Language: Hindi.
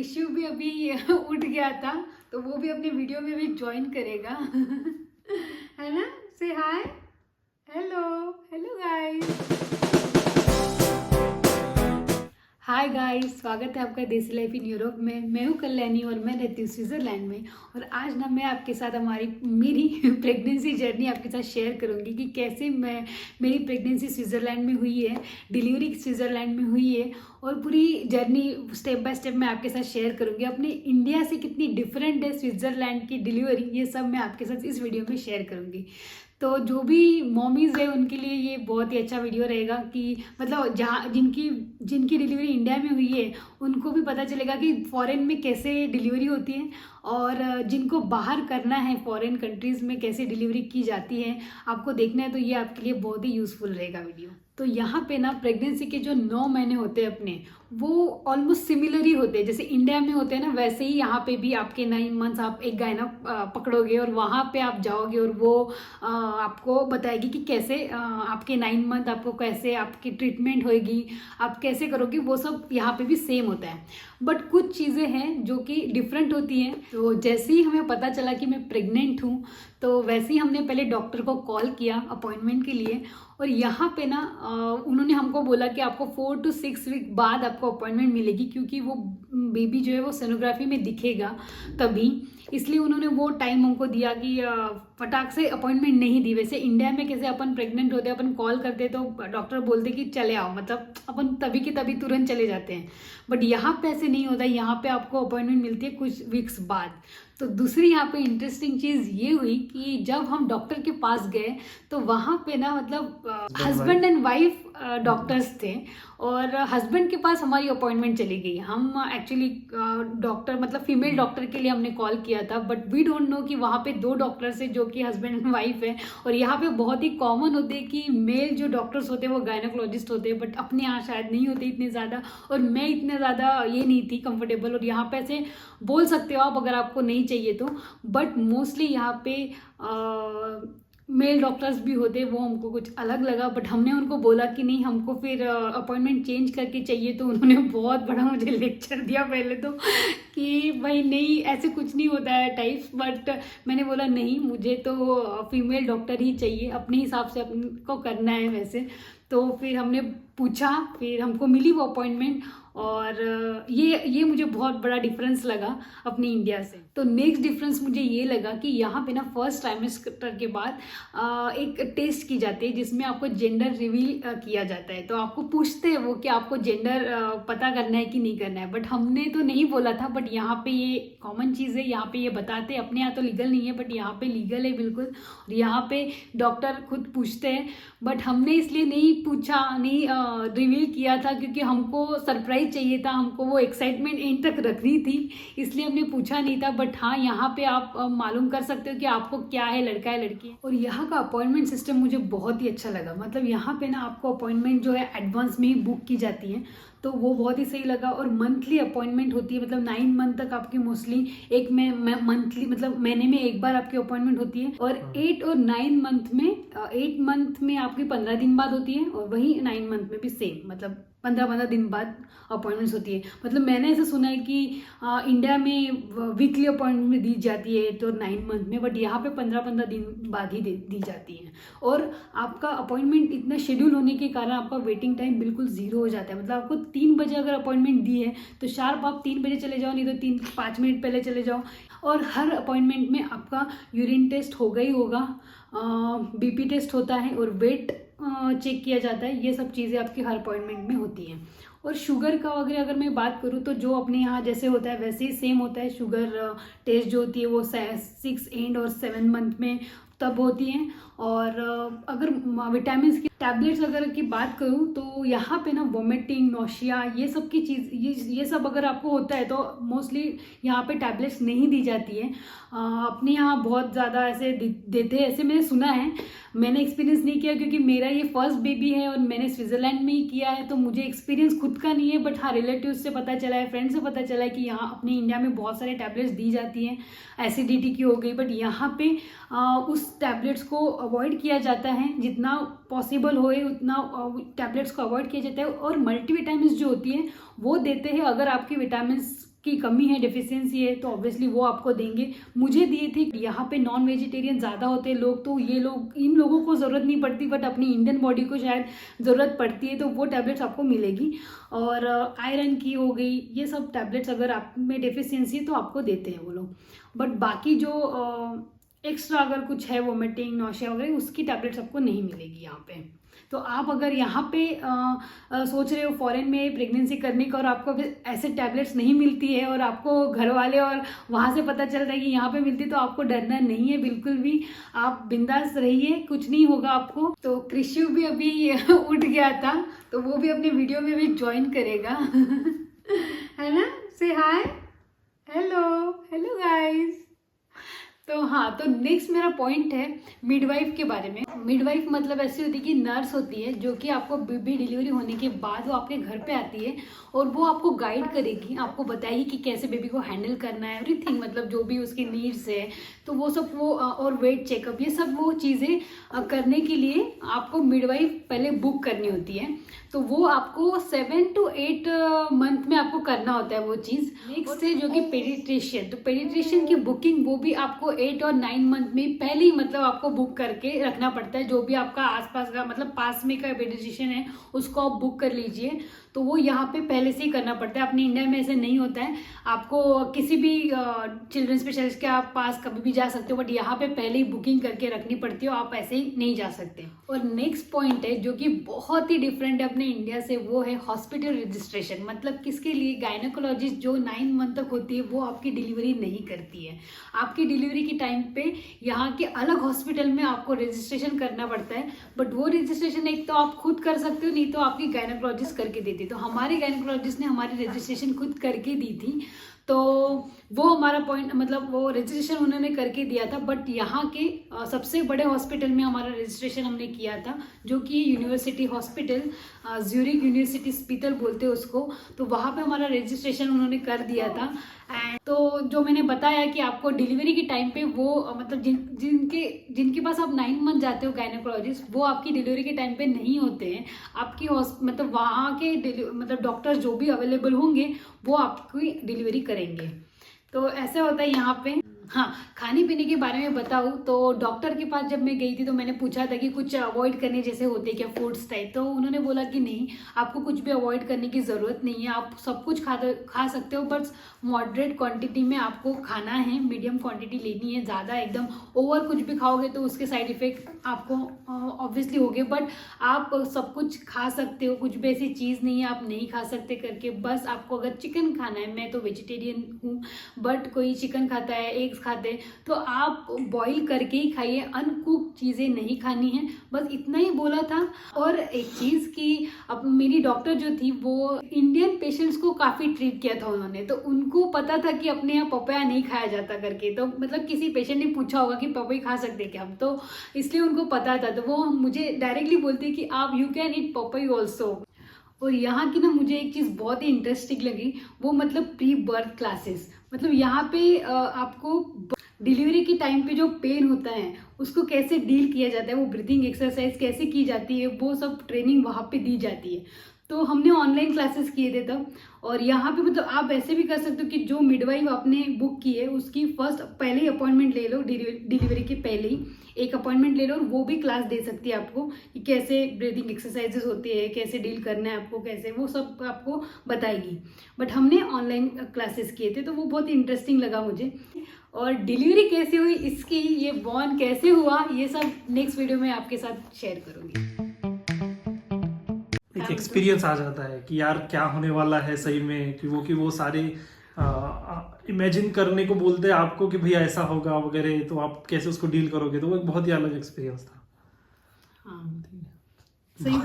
ऋषु भी अभी उठ गया था, तो वो भी अपने वीडियो में भी ज्वाइन करेगा। है ना? से hi, hello, hello guys. Hi guys, स्वागत है आपका देसी लाइफ इन यूरोप में। मैं हूँ कल्याणी और मैं रहती हूँ स्विट्ज़रलैंड में। और आज ना मैं आपके साथ मेरी प्रेगनेंसी जर्नी आपके साथ शेयर करूँगी कि कैसे मेरी प्रेगनेंसी स्विट्ज़रलैंड में हुई है, डिलीवरी स्विट्ज़रलैंड में हुई है, और पूरी जर्नी स्टेप बाय स्टेप मैं आपके साथ शेयर करूँगी। अपने इंडिया से कितनी डिफरेंट है स्विट्ज़रलैंड की डिलीवरी, ये सब मैं आपके साथ इस वीडियो में शेयर करूँगी। तो जो भी मॉमीज़ है उनके लिए ये बहुत ही अच्छा वीडियो रहेगा कि मतलब जहाँ जिनकी जिनकी डिलीवरी इंडिया में हुई है उनको भी पता चलेगा कि फॉरेन में कैसे डिलीवरी होती है, और जिनको बाहर करना है फॉरेन कंट्रीज़ में कैसे डिलीवरी की जाती है आपको देखना है, तो ये आपके लिए बहुत ही यूज़फुल रहेगा वीडियो। तो यहाँ पे ना प्रेगनेंसी के जो 9 महीने होते हैं अपने, वो ऑलमोस्ट सिमिलर ही होते हैं। जैसे इंडिया में होते हैं ना, वैसे ही यहाँ पे भी आपके 9 मंथ्स आप एक गायनक पकड़ोगे और वहाँ पे आप जाओगे और वो आपको बताएगी कि कैसे आपके 9 मंथ आपको कैसे आपकी ट्रीटमेंट होएगी, आप कैसे करोगे, वो सब यहाँ पे भी सेम होता है। बट कुछ चीज़ें हैं जो कि डिफरेंट होती हैं। तो जैसे ही हमें पता चला कि मैं प्रेग्नेंट हूँ, तो वैसे ही हमने पहले डॉक्टर को कॉल किया अपॉइंटमेंट के लिए। और यहाँ पे ना उन्होंने हमको बोला कि आपको 4 to 6 वीक बाद आपको अपॉइंटमेंट मिलेगी, क्योंकि वो बेबी जो है वो सोनोग्राफी में दिखेगा तभी, इसलिए उन्होंने वो टाइम हमको दिया कि फटाक से अपॉइंटमेंट नहीं दी। वैसे इंडिया में कैसे अपन प्रेग्नेंट होते हैं, अपन कॉल करते तो डॉक्टर बोलते कि चले आओ, मतलब अपन तभी के तभी तुरंत चले जाते हैं। बट यहाँ पे ऐसे नहीं होता, यहाँ पे आपको अपॉइंटमेंट मिलती है कुछ वीक्स बाद। तो दूसरी यहाँ पे इंटरेस्टिंग चीज़ ये हुई कि जब हम डॉक्टर के पास गए तो वहाँ पे ना मतलब हस्बैंड एंड वाइफ डॉक्टर्स थे, और हस्बैंड के पास हमारी अपॉइंटमेंट चली गई। हम एक्चुअली डॉक्टर मतलब फीमेल डॉक्टर के लिए हमने कॉल किया था, बट वी डोंट नो कि वहाँ पे 2 डॉक्टर्स है जो कि हस्बैंड एंड वाइफ है। और यहाँ पे बहुत ही कॉमन होते हैं कि मेल जो डॉक्टर्स होते हैं वो गायनोकोलॉजिस्ट होते हैं, बट अपने यहाँ शायद नहीं होते इतने ज़्यादा, और मैं इतने ज़्यादा ये नहीं थी कंफर्टेबल। और यहाँ पे ऐसे बोल सकते हो आप अगर आपको नहीं चाहिए तो, बट मोस्टली यहाँ पे मेल डॉक्टर्स भी होते, वो हमको कुछ अलग लगा। बट हमने उनको बोला कि नहीं, हमको फिर अपॉइंटमेंट चेंज करके चाहिए, तो उन्होंने बहुत बड़ा मुझे लेक्चर दिया पहले तो कि भाई नहीं, ऐसे कुछ नहीं होता है टाइप्स। बट मैंने बोला नहीं, मुझे तो फीमेल डॉक्टर ही चाहिए, अपने हिसाब से को करना है वैसे। तो फिर हमने पूछा, फिर हमको मिली वो अपॉइंटमेंट, और ये मुझे बहुत बड़ा डिफरेंस लगा अपनी इंडिया से। तो नेक्स्ट डिफरेंस मुझे ये लगा कि यहाँ पे ना फर्स्ट ट्राइमेस्टर के बाद एक टेस्ट की जाती है जिसमें आपको जेंडर रिवील किया जाता है। तो आपको पूछते हैं वो कि आपको जेंडर पता करना है कि नहीं करना है। बट हमने तो नहीं बोला था, बट यहाँ पे ये कॉमन चीज़ है, यहाँ पे ये बताते हैं। अपने यहाँ तो लीगल नहीं है, बट यहाँ पे लीगल है बिल्कुल, और यहाँ पे डॉक्टर खुद पूछते हैं। बट हमने इसलिए नहीं पूछा, नहीं रिवील किया था, क्योंकि हमको सरप्राइज चाहिए था, हमको वो एक्साइटमेंट एंड तक रखनी थी, इसलिए हमने पूछा नहीं था। बट हाँ, यहाँ पे आप मालूम कर सकते हो कि आपको क्या है, लड़का है लड़की है। और यहाँ का अपॉइंटमेंट सिस्टम मुझे बहुत ही अच्छा लगा। मतलब यहाँ पे ना आपको अपॉइंटमेंट जो है एडवांस में ही बुक की जाती है, तो वो बहुत ही सही लगा। और मंथली अपॉइंटमेंट होती है, मतलब 9 मंथ तक आपकी मोस्टली एक में मंथली मतलब महीने में एक बार आपकी अपॉइंटमेंट होती है। और 8 और 9 मंथ में 8 मंथ में आपकी 15 दिन बाद होती है, और वही 9 मंथ में भी सेम, मतलब 15 दिन बाद अपॉइंटमेंट्स होती है। मतलब मैंने ऐसा सुना है कि इंडिया में वीकली अपॉइंटमेंट दी जाती है तो 9 मंथ में, बट यहाँ पे 15 दिन बाद ही दी जाती है। और आपका अपॉइंटमेंट इतना शेड्यूल होने के कारण आपका वेटिंग टाइम बिल्कुल 0 हो जाता है। मतलब आपको 3 बजे अगर अपॉइंटमेंट दी है तो शार्प आप 3 बजे चले जाओ, नहीं तो 5 मिनट पहले चले जाओ। और हर अपॉइंटमेंट में आपका यूरिन टेस्ट होगा ही होगा, बीपी टेस्ट होता है, और वेट चेक किया जाता है। ये सब चीज़ें आपकी हर अपॉइंटमेंट में होती हैं। और शुगर का वगैरह अगर मैं बात करूँ तो जो अपने यहाँ जैसे होता है वैसे ही सेम होता है। शुगर टेस्ट जो होती है वो 6 एंड और 7 मंथ में तब होती हैं। और अगर विटामिन की टैबलेट्स वगैरह की बात करूँ तो यहाँ पे ना वोमिटिंग, नोशिया, ये सब की चीज़ ये सब अगर आपको होता है तो मोस्टली यहाँ पे टैबलेट्स नहीं दी जाती है। अपने यहाँ बहुत ज़्यादा ऐसे देते हैं, ऐसे मैंने सुना है। मैंने एक्सपीरियंस नहीं किया क्योंकि मेरा ये फर्स्ट बेबी है और मैंने स्विट्ज़रलैंड में ही किया है, तो मुझे एक्सपीरियंस खुद का नहीं है। बट हाँ, रिलेटिव से पता चला है, फ्रेंड से पता चला है कि यहाँ अपने इंडिया में बहुत सारे टैबलेट्स दी जाती हैं, एसिडिटी की हो गई। बट यहाँ पे उस टैबलेट्स को अवॉइड किया जाता है, जितना पॉसिबल होए उतना टैबलेट्स को अवॉइड किया जाता है। और मल्टीविटामिन्स जो होती है वो देते हैं अगर आपकी विटामिन्स की कमी है, डिफिशियंसी है, तो ऑब्वियसली वो आपको देंगे। मुझे दिए थे। यहाँ पे नॉन वेजिटेरियन ज़्यादा होते हैं लोग, तो ये लोग, इन लोगों को ज़रूरत नहीं पड़ती, बट अपनी इंडियन बॉडी को शायद ज़रूरत पड़ती है, तो वो टैबलेट्स आपको मिलेगी। और आयरन की हो गई, ये सब टैबलेट्स अगर आप में डिफिशियंसी है तो आपको देते हैं वो लोग। बट बाकी जो एक्स्ट्रा अगर कुछ है, वोमिटिंग, नौशिया वगैरह, उसकी टैबलेट्स आपको नहीं मिलेगी यहाँ पे। तो आप अगर यहाँ पे सोच रहे हो फॉरेन में प्रेगनेंसी करने का और आपको ऐसे टैबलेट्स नहीं मिलती है और आपको घर वाले और वहाँ से पता चल रहा है कि यहाँ पे मिलती है, तो आपको डरना नहीं है बिल्कुल भी। आप बिंदास रहिए, कुछ नहीं होगा आपको। तो कृष्यु भी अभी उठ गया था, तो वो भी अपने वीडियो में भी ज्वाइन करेगा है ना? से हाय, हेलो हेलो गाइस। तो हाँ, तो नेक्स्ट मेरा पॉइंट है मिडवाइफ के बारे में। मिडवाइफ मतलब ऐसी होती है कि नर्स होती है जो कि आपको बेबी डिलीवरी होने के बाद वो आपके घर पे आती है और वो आपको गाइड करेगी, आपको बताएगी कि कैसे बेबी को हैंडल करना है, एवरीथिंग, मतलब जो भी उसकी नीड्स है, तो वो सब वो और वेट चेकअप, ये सब वो चीज़ें करने के लिए आपको मिडवाइफ पहले बुक करनी होती है। तो वो आपको 7 to 8 मंथ में आपको करना होता है वो चीज़। नेक्स्ट है जो कि पेडिट्रिशियन। तो पेडिट्रिशियन की बुकिंग वो भी आपको 8 और 9 मंथ में पहले ही मतलब आपको बुक करके रखना पड़ता है। जो भी आपका आसपास का मतलब पास में का पेडिट्रिशियन है उसको आप बुक कर लीजिए। तो वो यहाँ पे पहले से ही करना पड़ता है। अपने इंडिया में ऐसे नहीं होता है, आपको किसी भी चिल्ड्रन स्पेशलिस्ट के आप पास कभी भी जा सकते हो, बट यहाँ पे पहले ही बुकिंग करके रखनी पड़ती है, आप ऐसे ही नहीं जा सकते। और नेक्स्ट पॉइंट है जो कि बहुत ही डिफरेंट है अपने इंडिया से, वो है हॉस्पिटल रजिस्ट्रेशन। मतलब किसके लिए? गायनेकोलॉजिस्ट जो 9 मंथ तक होती है वो आपकी डिलीवरी नहीं करती है। आपकी डिलीवरी के टाइम पे यहाँ के अलग हॉस्पिटल में आपको रजिस्ट्रेशन करना पड़ता है, बट वो रजिस्ट्रेशन एक तो आप खुद कर सकते हो, नहीं तो आपकी गायनेकोलॉजिस्ट करके देती। तो हमारे गायनेकोलॉजिस्ट ने हमारी रजिस्ट्रेशन खुद करके दी थी, तो वो हमारा पॉइंट मतलब वो रजिस्ट्रेशन उन्होंने करके दिया था। बट यहाँ के सबसे बड़े हॉस्पिटल में हमारा रजिस्ट्रेशन हमने किया था, जो कि यूनिवर्सिटी हॉस्पिटल, ज्यूरिक यूनिवर्सिटी स्पीतल बोलते हैं उसको। तो वहाँ पे हमारा रजिस्ट्रेशन उन्होंने कर दिया था। एंड तो जो मैंने बताया कि आपको डिलीवरी के टाइम पे वो मतलब जिनके पास आप 9 मंथ जाते हो गायनेकोलॉजिस्ट, वो आपकी डिलीवरी के टाइम पे नहीं होते हैं। आपकी मतलब वहाँ के मतलब डॉक्टर जो भी अवेलेबल होंगे वो आपकी डिलीवरी करेंगे। तो ऐसा होता है यहाँ पे। हाँ, खाने पीने के बारे में बताऊँ तो डॉक्टर के पास जब मैं गई थी तो मैंने पूछा था कि कुछ अवॉइड करने जैसे होते क्या फूड्स टाइप, तो उन्होंने बोला कि नहीं, आपको कुछ भी अवॉइड करने की ज़रूरत नहीं है, आप सब कुछ खा सकते हो, बस मॉडरेट क्वांटिटी में आपको खाना है, मीडियम क्वांटिटी लेनी है। ज़्यादा एकदम ओवर कुछ भी खाओगे तो उसके साइड इफ़ेक्ट आपको ऑब्वियसली होंगे, बट आप सब कुछ खा सकते हो, कुछ भी ऐसी चीज़ नहीं है आप नहीं खा सकते करके। बस आपको अगर चिकन खाना है, मैं तो वेजिटेरियन हूँ, बट कोई चिकन खाता है, एग्स खाते हैं, तो आप बॉईल करके ही खाइए, अनकुक चीज़ें नहीं खानी है, बस इतना ही बोला था। और एक चीज़ कि अब मेरी डॉक्टर जो थी वो इंडियन पेशेंट्स को काफ़ी ट्रीट किया था उन्होंने, तो उनको पता था कि अपने यहाँ पपाया नहीं खाया जाता करके। तो मतलब किसी पेशेंट ने पूछा होगा कि पपाई खा सकते क्या हम, तो इसलिए उनको पता था, तो वो मुझे डायरेक्टली बोलते कि आप यू कैन ईट पपाई ऑल्सो। और यहाँ की ना मुझे एक चीज़ बहुत ही इंटरेस्टिंग लगी, वो मतलब प्री बर्थ क्लासेस। मतलब यहाँ पे आपको डिलीवरी के टाइम पे जो पेन होता है उसको कैसे डील किया जाता है, वो ब्रीथिंग एक्सरसाइज कैसे की जाती है, वो सब ट्रेनिंग वहाँ पे दी जाती है। तो हमने ऑनलाइन क्लासेस किए थे तब। और यहाँ पे मतलब आप ऐसे भी कर सकते हो कि जो मिडवाइफ आपने बुक की है उसकी पहले ही अपॉइंटमेंट ले लो, डिलीवरी के पहले ही एक अपॉइंटमेंट ले लो, और वो भी क्लास दे सकती है आपको कि कैसे ब्रीथिंग एक्सरसाइजेस होती है, कैसे डील करना है आपको, कैसे, वो सब आपको बताएगी। बट हमने ऑनलाइन क्लासेस किए थे तो वो बहुत इंटरेस्टिंग लगा मुझे। और डिलीवरी कैसे हुई इसकी, ये बॉर्न कैसे हुआ, ये सब नेक्स्ट वीडियो में आपके साथ शेयर करूँगी। एक एक्सपीरियंस आ जाता है कि यार क्या होने वाला है सही में, कि वो सारे इमेजिन करने को बोलते हैं आपको कि भैया ऐसा होगा वगैरह, तो आप कैसे उसको डील करोगे, तो वो एक बहुत ही अलग एक्सपीरियंस था। हाँ, सही